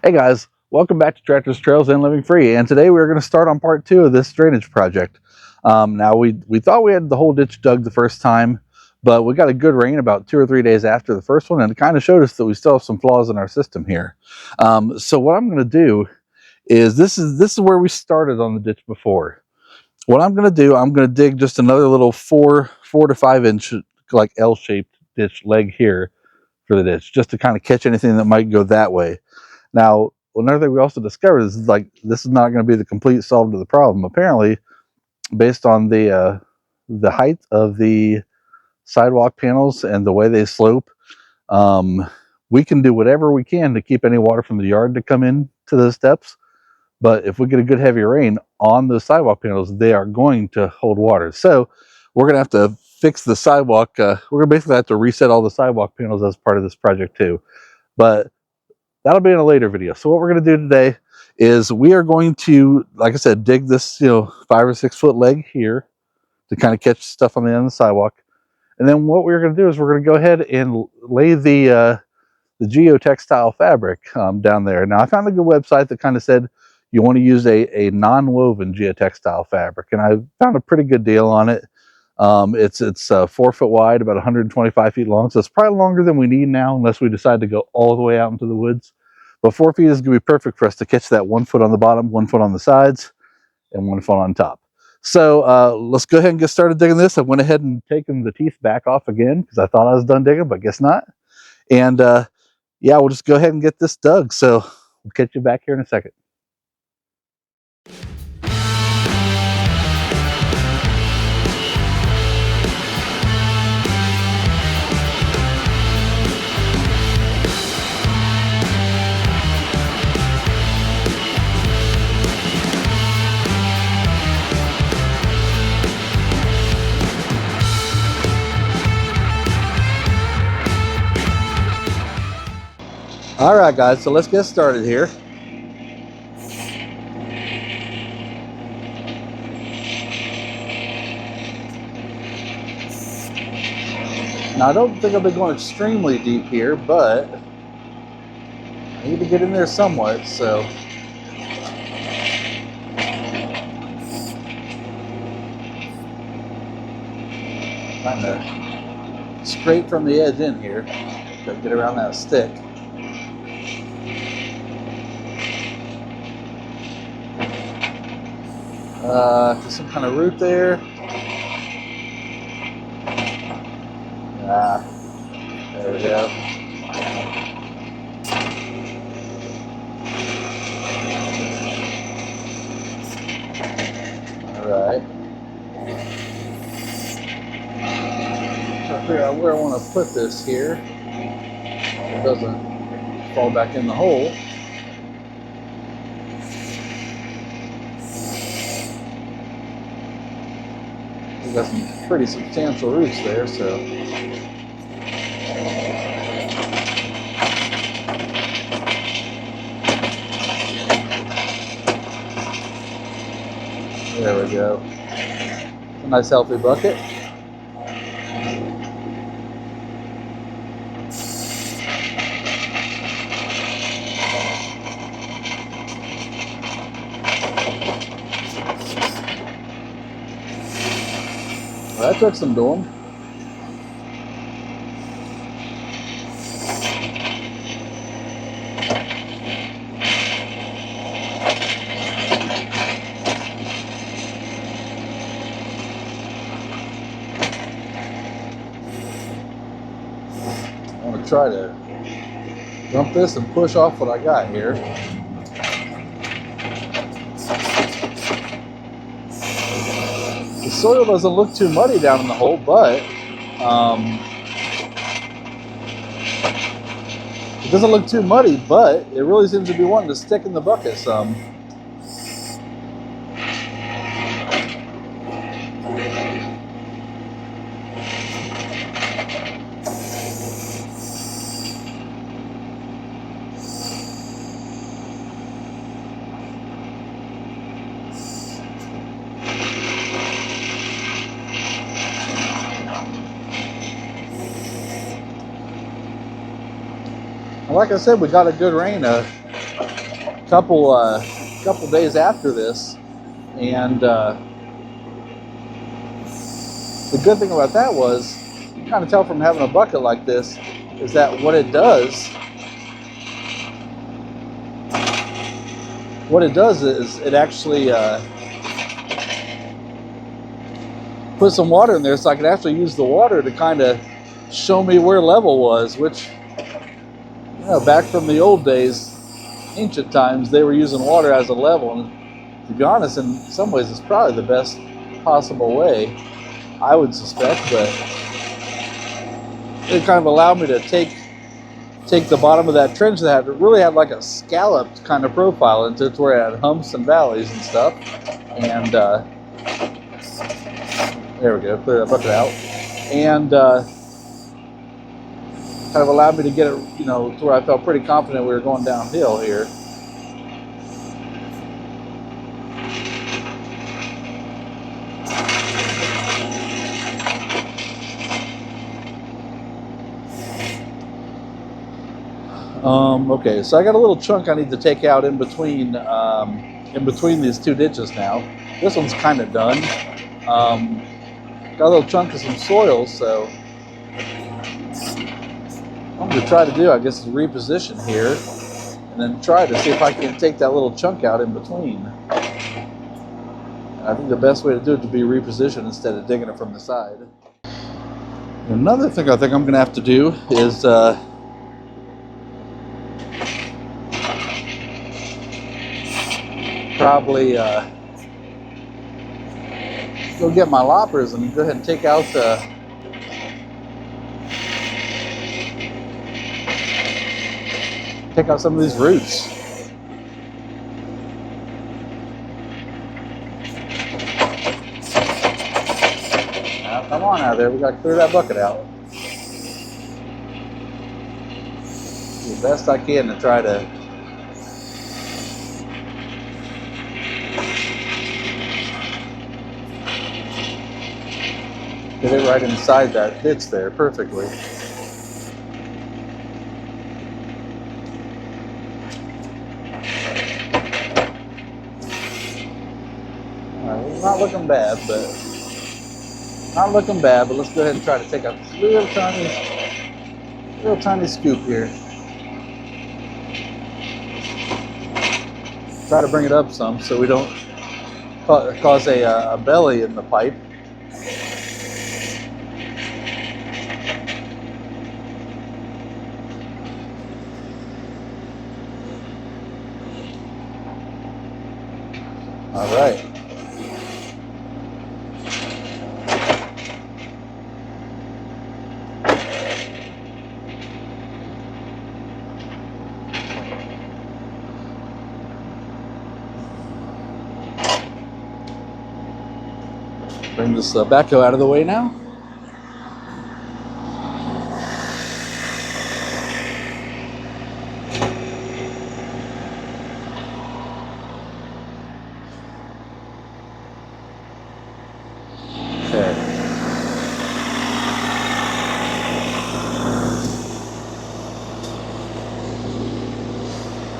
Hey guys, welcome back to Tractors, Trails, and Living Free. And today we're going to start on part 2 of this drainage project. Now we thought we had the whole ditch dug the first time, but we got a good rain about 2 or 3 days after the first one, and it kind of showed us that we still have some flaws in our system here. So what I'm going to do is this is where we started on the ditch before. What I'm going to do, I'm going to dig just another little 4 to 5 inch like L-shaped ditch leg here for the ditch, just to kind of catch anything that might go that way. Now, another thing we also discovered is like this is not going to be the complete solve to the problem. Apparently, based on the height of the sidewalk panels and the way they slope, we can do whatever we can to keep any water from the yard to come in to the steps. But if we get a good heavy rain on the sidewalk panels, they are going to hold water. So we're going to have to fix the sidewalk. We're going to basically have to reset all the sidewalk panels as part of this project too. But that'll be in a later video. So what we're going to do today is we are going to, like I said, dig this 5 or 6 foot leg here to kind of catch stuff on the end of the sidewalk. And then what we're going to do is we're going to go ahead and lay the geotextile fabric down there. Now I found a good website that kind of said you want to use a non-woven geotextile fabric, and I found a pretty good deal on it. It's 4 foot wide, about 125 feet long, so it's probably longer than we need now unless we decide to go all the way out into the woods. But 4 feet is going to be perfect for us to catch that 1 foot on the bottom, 1 foot on the sides, and 1 foot on top. So let's go ahead and get started digging this. I went ahead and taken the teeth back off again because I thought I was done digging, but guess not. And yeah, we'll just go ahead and get this dug. So we'll catch you back here in a second. All right, guys, so let's get started here. Now, I don't think I'll be going extremely deep here, but I need to get in there somewhat, so. Trying to scrape from the edge in here, to get around that stick. Just some kind of root there. There we go. All right. Trying to figure out where I want to put this here. It doesn't fall back in the hole. We've got some pretty substantial roots there, so. There we go. It's a nice healthy bucket. Well, that took some doing. I want to try to dump this and push off what I got here. The soil doesn't look too muddy down in the hole, but it doesn't look too muddy, but it really seems to be wanting to stick in the bucket some. Like I said, we got a good rain couple days after this, and the good thing about that was, you kind of tell from having a bucket like this, is that what it does is it actually put some water in there, so I could actually use the water to kind of show me where level was, which, you know, back from the old days, ancient times, they were using water as a level, and to be honest, in some ways it's probably the best possible way, I would suspect, but it kind of allowed me to take the bottom of that trench that really had like a scalloped kind of profile into it, where it had humps and valleys and stuff, and there we go, clear that bucket out, and kind of allowed me to get it, you know, to where I felt pretty confident we were going downhill here. Okay, so I got a little chunk I need to take out in between these two ditches now. This one's kind of done. Got a little chunk of some soil, so what I'm going to try to do, I guess, is reposition here, and then try to see if I can take that little chunk out in between. I think the best way to do it would be reposition instead of digging it from the side. Another thing I think I'm going to have to do is probably go get my loppers and go ahead and take out some of these roots. Now, come on out of there, we got to clear that bucket out. Do the best I can to try to get it right inside that ditch there perfectly. Alright, it's not looking bad, but let's go ahead and try to take out this little tiny scoop here. Try to bring it up some so we don't cause a belly in the pipe. All right. Bring this backhoe out of the way now.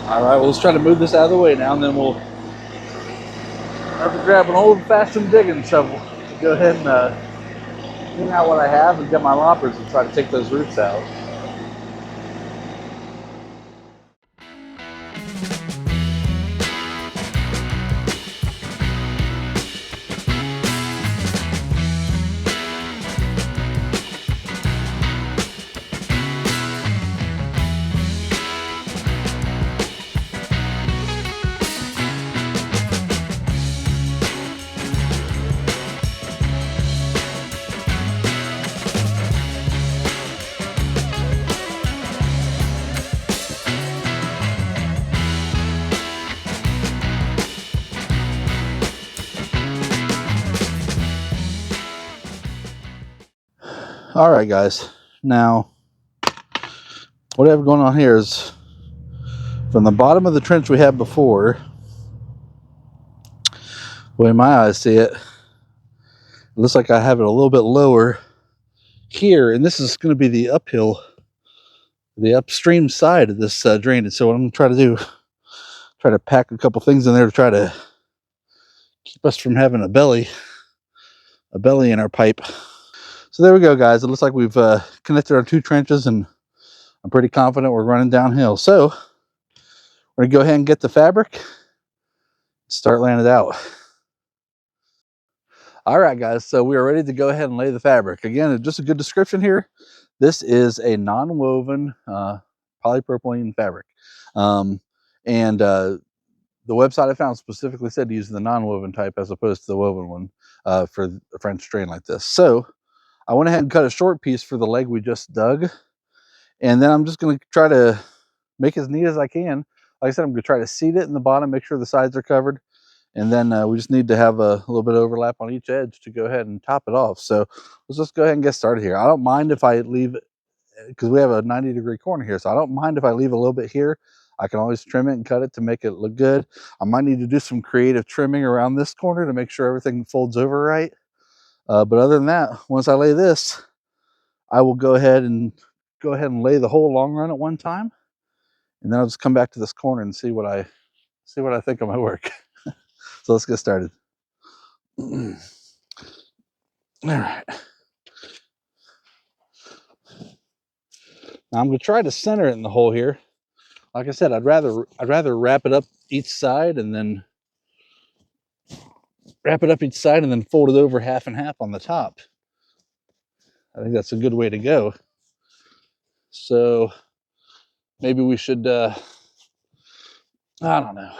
Alright, well, let's try to move this out of the way now, and then we'll have to grab an old-fashioned digging shovel to go ahead and clean out what I have and get my loppers and try to take those roots out. All right, guys. Now, what I have going on here is from the bottom of the trench we had before, the way my eyes see it, it looks like I have it a little bit lower here, and this is going to be the upstream side of this drainage. So what I'm going to try to do, try to pack a couple things in there to try to keep us from having a belly in our pipe. So there we go, guys. It looks like we've connected our 2 trenches, and I'm pretty confident we're running downhill. So we're gonna go ahead and get the fabric, start laying it out. All right, guys, so we are ready to go ahead and lay the fabric. Again, just a good description here. This is a non-woven polypropylene fabric. And the website I found specifically said to use the non-woven type as opposed to the woven one for a French drain like this. So I went ahead and cut a short piece for the leg we just dug. And then I'm just gonna try to make it as neat as I can. Like I said, I'm gonna try to seat it in the bottom, make sure the sides are covered. And then we just need to have a little bit of overlap on each edge to go ahead and top it off. So let's just go ahead and get started here. I don't mind if I leave, because we have a 90-degree corner here, so I don't mind if I leave a little bit here. I can always trim it and cut it to make it look good. I might need to do some creative trimming around this corner to make sure everything folds over right. But other than that, once I lay this, I will go ahead and lay the whole long run at one time, and then I'll just come back to this corner and see what I think of my work. So let's get started. All right. Now I'm going to try to center it in the hole here. Like I said, I'd rather wrap it up each side and then fold it over half and half on the top. I think that's a good way to go. So maybe we should, I don't know.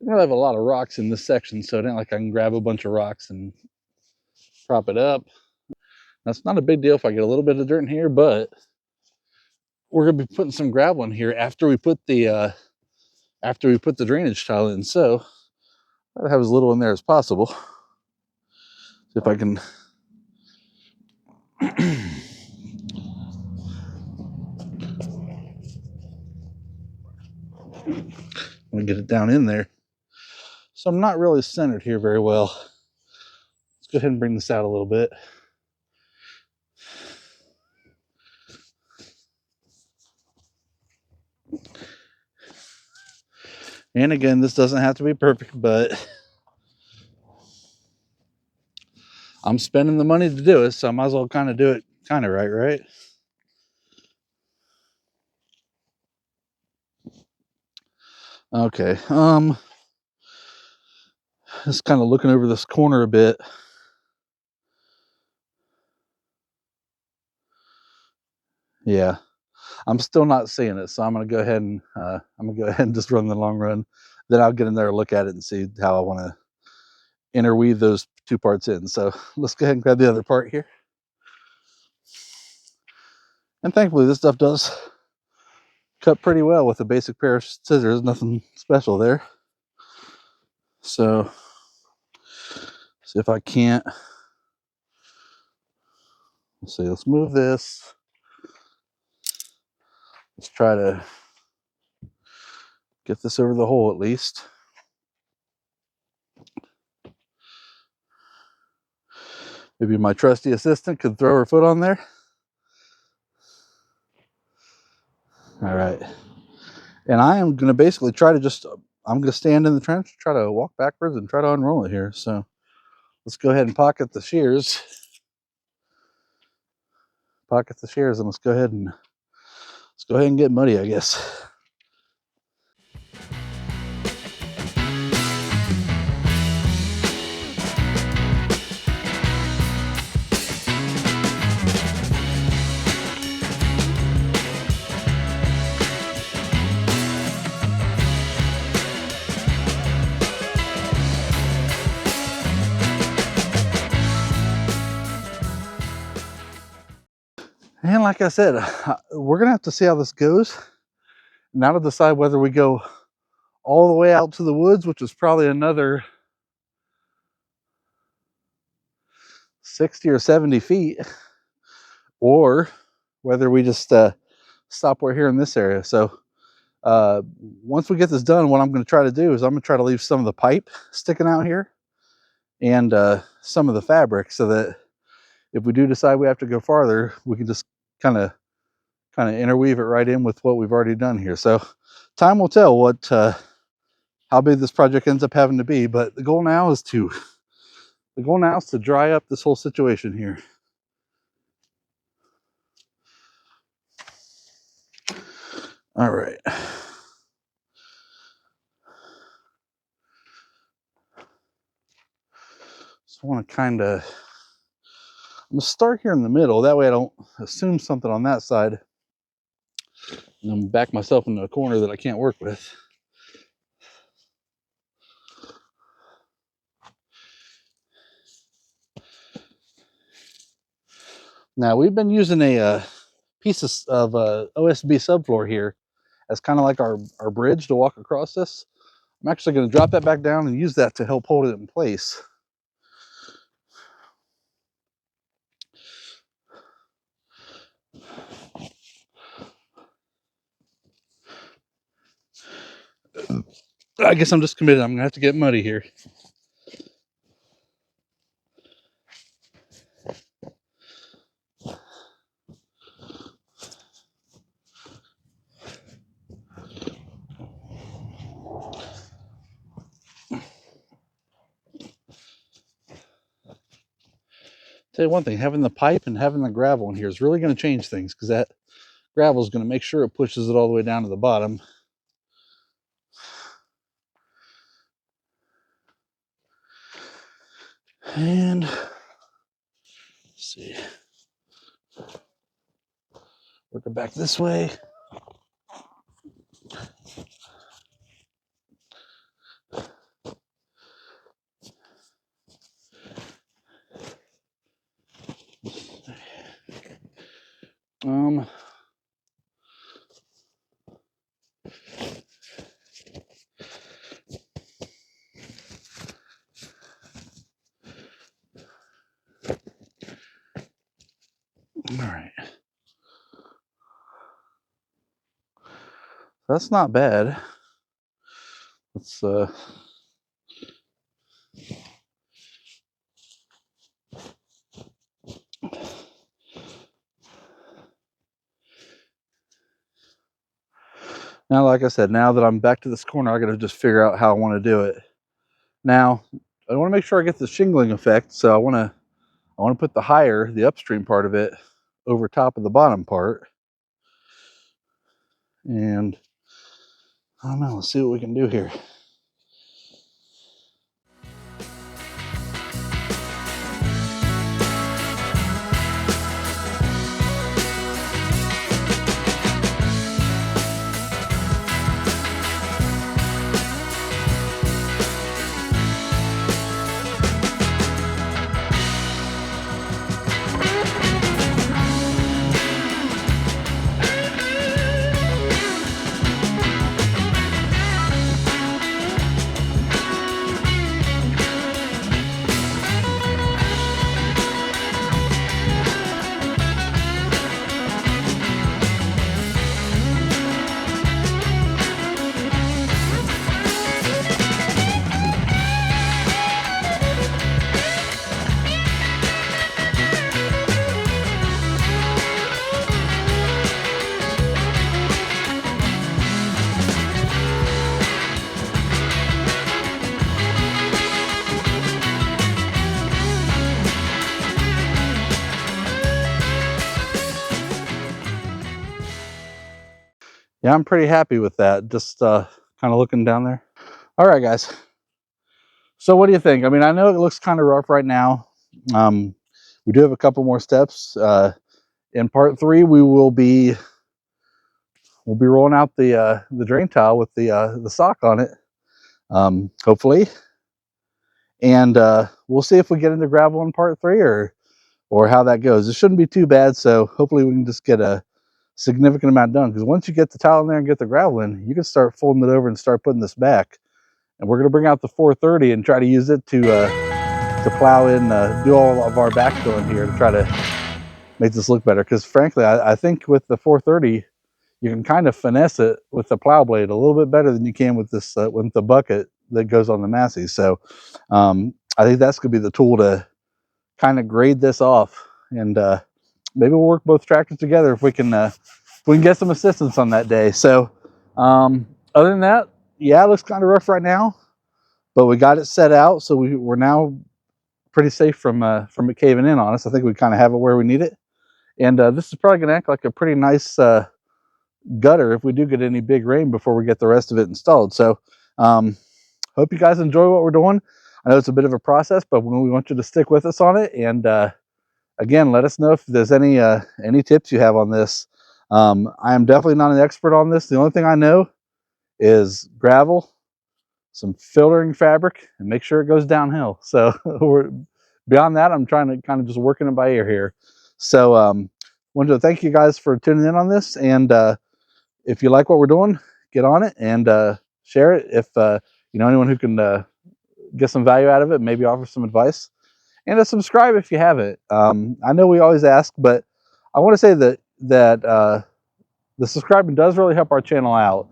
I don't have a lot of rocks in this section, so it ain't like I can grab a bunch of rocks and prop it up. That's not a big deal if I get a little bit of dirt in here, but we're gonna be putting some gravel in here after we put the drainage tile in. So I'll have as little in there as possible. See if I can I'm gonna get it down in there. So I'm not really centered here very well. Let's go ahead and bring this out a little bit. And again, this doesn't have to be perfect, but I'm spending the money to do it, so I might as well kind of do it kind of right? Okay, just kind of looking over this corner a bit. Yeah, I'm still not seeing it, so I'm gonna go ahead and just run the long run. Then I'll get in there and look at it and see how I want to interweave those 2 parts in. So let's go ahead and grab the other part here. And thankfully, this stuff does cut pretty well with a basic pair of scissors. Nothing special there. So see if I can't. Let's see. Let's move this. Let's try to get this over the hole at least. Maybe my trusty assistant could throw her foot on there. All right. And I am going to basically try to I'm going to stand in the trench, try to walk backwards and try to unroll it here. So let's go ahead and pocket the shears. And let's go ahead and get muddy, I guess. And like I said, we're going to have to see how this goes. Now to decide whether we go all the way out to the woods, which is probably another 60 or 70 feet, or whether we just stop right here in this area. So once we get this done, what I'm going to try to do is I'm going to try to leave some of the pipe sticking out here and some of the fabric, so that if we do decide we have to go farther, we can just kind of interweave it right in with what we've already done here. So time will tell what how big this project ends up having to be, but the goal now is to dry up this whole situation here. All right. So I want to I'm gonna start here in the middle. That way I don't assume something on that side and then back myself into a corner that I can't work with. Now we've been using a piece of OSB subfloor here as kind of like our bridge to walk across this. I'm actually going to drop that back down and use that to help hold it in place. I guess I'm just committed. I'm going to have to get muddy here. Tell you one thing, having the pipe and having the gravel in here is really going to change things, because that gravel is going to make sure it pushes it all the way down to the bottom. And let's see, work it back this way. All right. That's not bad. Let's now, like I said, now that I'm back to this corner, I got to just figure out how I want to do it. Now, I want to make sure I get the shingling effect, so I want to put the upstream part of it over top of the bottom part. And I don't know, let's see what we can do here. Yeah, I'm pretty happy with that. Just kind of looking down there. All right, guys. So what do you think? I mean, I know it looks kind of rough right now. We do have a couple more steps. In part 3, we'll be rolling out the drain tile with the sock on it, hopefully. And we'll see if we get into gravel in part 3 or how that goes. It shouldn't be too bad, so hopefully we can just get a significant amount done, because once you get the tile in there and get the gravel in, you can start folding it over and start putting this back. And we're going to bring out the 430 and try to use it to plow in, do all of our backfilling here to try to make this look better. Because frankly, I think with the 430, you can kind of finesse it with the plow blade a little bit better than you can with this with the bucket that goes on the Massey. So I think that's going to be the tool to kind of grade this off, and maybe we'll work both tractors together if we can get some assistance on that day. So other than that, yeah, it looks kind of rough right now, but we got it set out, so we're now pretty safe from it caving in on us. I think we kind of have it where we need it, and this is probably going to act like a pretty nice gutter if we do get any big rain before we get the rest of it installed. So hope you guys enjoy what we're doing. I know it's a bit of a process, but we want you to stick with us on it. And again, let us know if there's any tips you have on this. I am definitely not an expert on this. The only thing I know is gravel, some filtering fabric, and make sure it goes downhill. So beyond that, I'm trying to kind of just working it by ear here. So wanted to thank you guys for tuning in on this, and if you like what we're doing, get on it and share it. If you know anyone who can get some value out of it, maybe offer some advice, and subscribe if you haven't. I know we always ask, but I want to say that the subscribing does really help our channel out.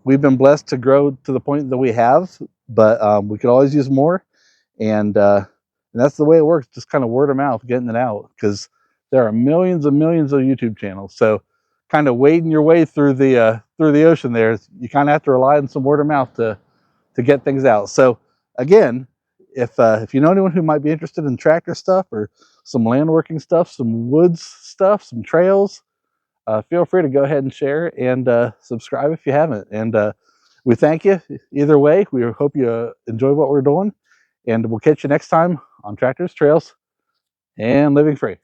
We've been blessed to grow to the point that we have, but we could always use more, and that's the way it works. Just kind of word of mouth, getting it out, because there are millions and millions of YouTube channels. So kind of wading your way through the ocean there, you kind of have to rely on some word of mouth to get things out. So again, if you know anyone who might be interested in tractor stuff or some land working stuff, some woods stuff, some trails, feel free to go ahead and share and subscribe if you haven't. And we thank you either way. We hope you enjoy what we're doing, and we'll catch you next time on Tractors, Trails, and Living Free.